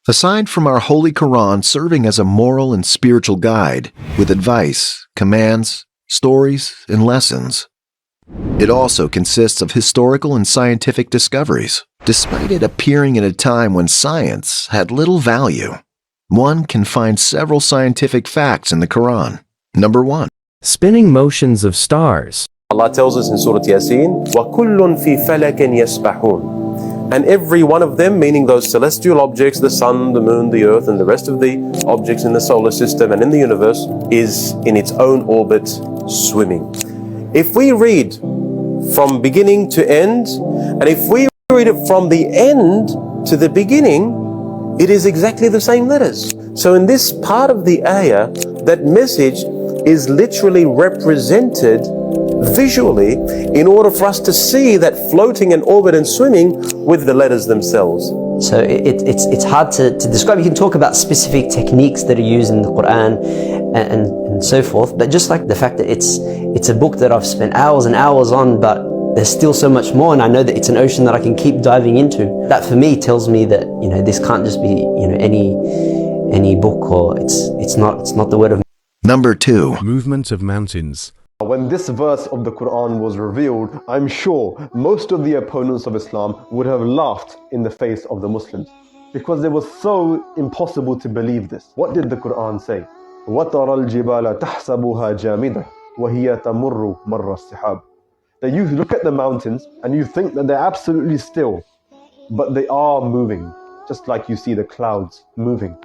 Aside from our Holy Qur'an serving as a moral and spiritual guide with advice, commands, stories, and lessons, it also consists of historical and scientific discoveries. Despite it appearing at a time when science had little value, one can find several scientific facts in the Qur'an. Number 1. Spinning motions of stars. Allah tells us in Surah Yasin, وَكُلٌّ فِي فَلَكٍ يَسْبَحُونَ. And every one of them, meaning those celestial objects, the sun, the moon, the earth, and the rest of the objects in the solar system and in the universe, is in its own orbit swimming. If we read from beginning to end, and if we read it from the end to the beginning, it is exactly the same letters. So in this part of the ayah, that message is literally represented visually in order for us to see that floating and orbit and swimming with the letters themselves. So it's hard to describe. You can talk about specific techniques that are used in the Qur'an and so forth, but just like the fact that it's a book that I've spent hours and hours on, but there's still so much more, and I know that it's an ocean that I can keep diving into. That for me tells me that, you know, this can't just be, you know, any book, or it's not the word of. Number 2. Movement of mountains. When this verse of the Qur'an was revealed, I'm sure most of the opponents of Islam would have laughed in the face of the Muslims, because it was so impossible to believe this. What did the Qur'an say? وَتَرَى الْجِبَالَ تَحْسَبُهَا جَامِدَةً وَهِيَ تَمُرُّ مَرَّ السِّحَابِ. That you look at the mountains and you think that they're absolutely still, but they are moving, just like you see the clouds moving.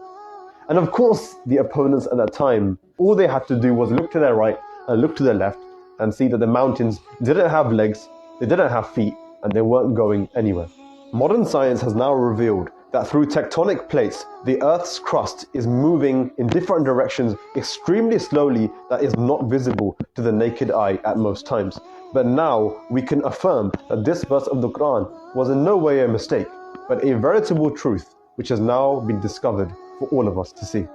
And of course, the opponents at that time, all they had to do was look to their right and look to their left and see that the mountains didn't have legs, they didn't have feet, and they weren't going anywhere. Modern science has now revealed that through tectonic plates, the Earth's crust is moving in different directions extremely slowly that is not visible to the naked eye at most times. But now we can affirm that this verse of the Qur'an was in no way a mistake, but a veritable truth which has now been discovered for all of us to see.